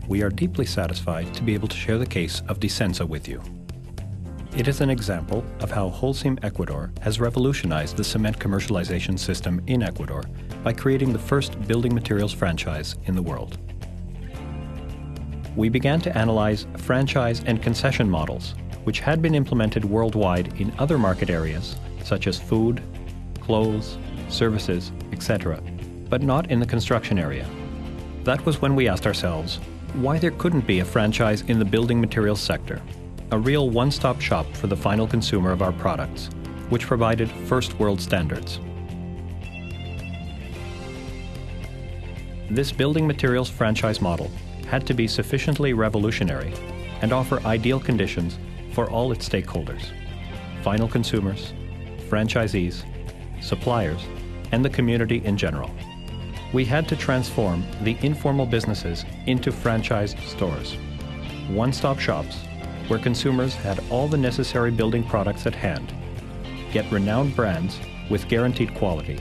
we are deeply satisfied to be able to share the case of dnsa with you. It is an example of how Holcim Ecuador has revolutionized the cement commercialization system in Ecuador by creating the first building materials franchise in the world. We began to analyze franchise and concession models, which had been implemented worldwide in other market areas, such as food, clothes, services, etc., but not in the construction area. That was when we asked ourselves why there couldn't be a franchise in the building materials sector, a real one-stop shop for the final consumer of our products, which provided first-world standards. This building materials franchise model had to be sufficiently revolutionary and offer ideal conditions for all its stakeholders: final consumers, franchisees, suppliers, and the community in general. We had to transform the informal businesses into franchised stores, one-stop shops where consumers had all the necessary building products at hand, get renowned brands with guaranteed quality,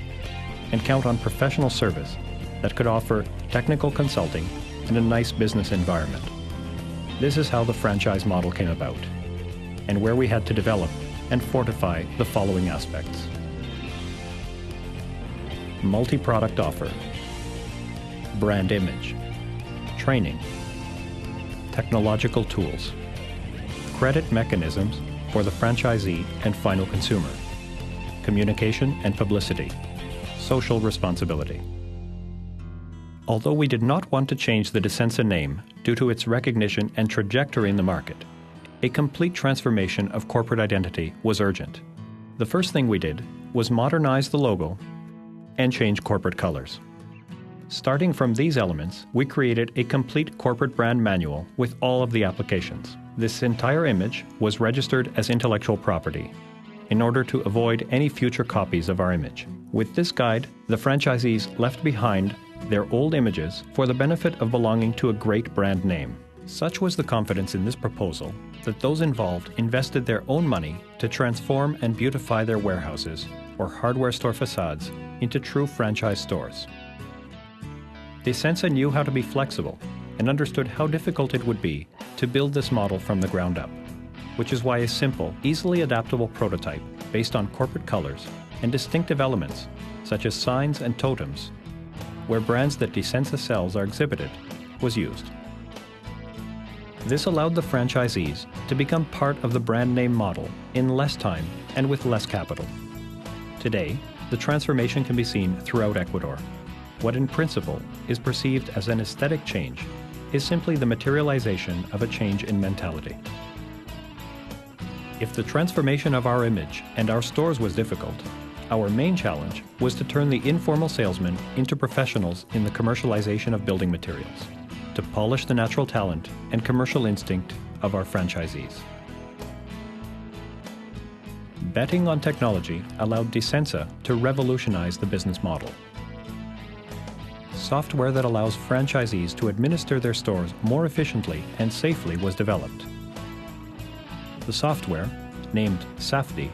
and count on professional service that could offer technical consulting and a nice business environment. This is how the franchise model came about, and where we had to develop and fortify the following aspects: multi-product offer, brand image, training, technological tools, credit mechanisms for the franchisee and final consumer, communication and publicity, social responsibility. Although we did not want to change the dnsa name due to its recognition and trajectory in the market, a complete transformation of corporate identity was urgent. The first thing we did was modernize the logo and change corporate colors. Starting from these elements, we created a complete corporate brand manual with all of the applications. This entire image was registered as intellectual property in order to avoid any future copies of our image. With this guide, the franchisees left behind their old images for the benefit of belonging to a great brand name. Such was the confidence in this proposal that those involved invested their own money to transform and beautify their warehouses or hardware store facades into true franchise stores. dnsa knew how to be flexible and understood how difficult it would be to build this model from the ground up, which is why a simple, easily adaptable prototype based on corporate colors and distinctive elements such as signs and totems where brands that dnsa sells are exhibited was used. This allowed the franchisees to become part of the brand name model in less time and with less capital. Today, the transformation can be seen throughout Ecuador. What in principle is perceived as an aesthetic change is simply the materialization of a change in mentality. If the transformation of our image and our stores was difficult, our main challenge was to turn the informal salesmen into professionals in the commercialization of building materials, to polish the natural talent and commercial instinct of our franchisees. Betting on technology allowed dnsa to revolutionize the business model. Software that allows franchisees to administer their stores more efficiently and safely was developed. The software, named SAFDI,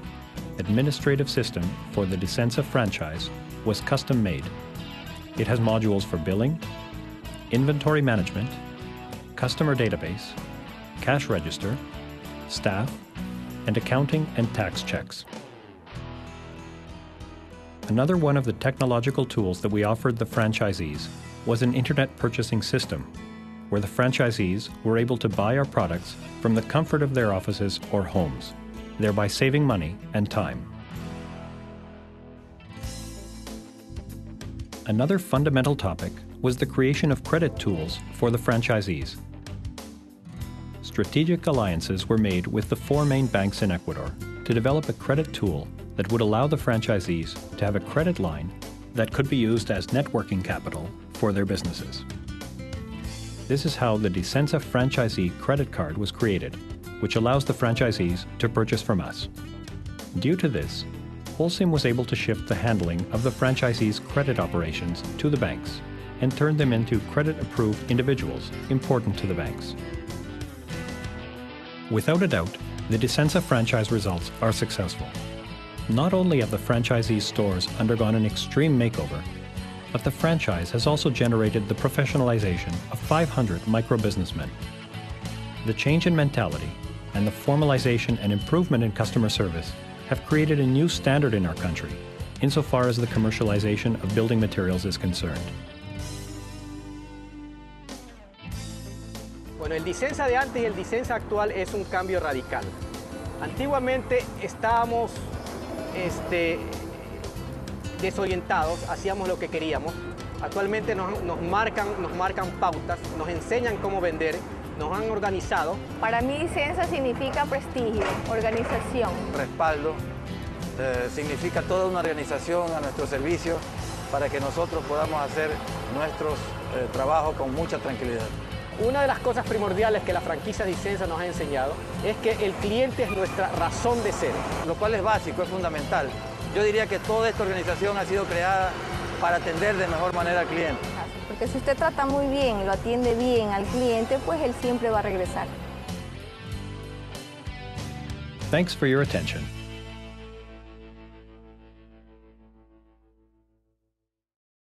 Administrative System for the dnsa franchise, was custom-made. It has modules for billing, inventory management, customer database, cash register, staff, and accounting and tax checks. Another one of the technological tools that we offered the franchisees was an internet purchasing system, where the franchisees were able to buy our products from the comfort of their offices or homes, thereby saving money and time. Another fundamental topic was the creation of credit tools for the franchisees. Strategic alliances were made with the 4 main banks in Ecuador to develop a credit tool that would allow the franchisees to have a credit line that could be used as networking capital for their businesses. This is how the dnsa franchisee credit card was created, which allows the franchisees to purchase from us. Due to this, Holcim was able to shift the handling of the franchisees' credit operations to the banks and turn them into credit-approved individuals important to the banks. Without a doubt, the dnsa franchise results are successful. Not only have the franchisees' stores undergone an extreme makeover, but the franchise has also generated the professionalization of 500 micro-businessmen. The change in mentality and the formalization and improvement in customer service have created a new standard in our country, insofar as the commercialization of building materials is concerned. Bueno, el dnsa de antes y el dnsa actual es un cambio radical. Antiguamente estábamos desorientados, hacíamos lo que queríamos. Actualmente nos marcan pautas, nos enseñan cómo vender, nos han organizado. Para mí dnsa significa prestigio, organización. Respaldo, significa toda una organización a nuestro servicio para que nosotros podamos hacer nuestros trabajos con mucha tranquilidad. Una de las cosas primordiales que la franquicia dnsa nos ha enseñado es que el cliente es nuestra razón de ser. Lo cual es básico, es fundamental. Yo diría que toda esta organización ha sido creada para atender de mejor manera al cliente. Porque si usted trata muy bien y lo atiende bien al cliente, pues él siempre va a regresar. Thanks for your attention.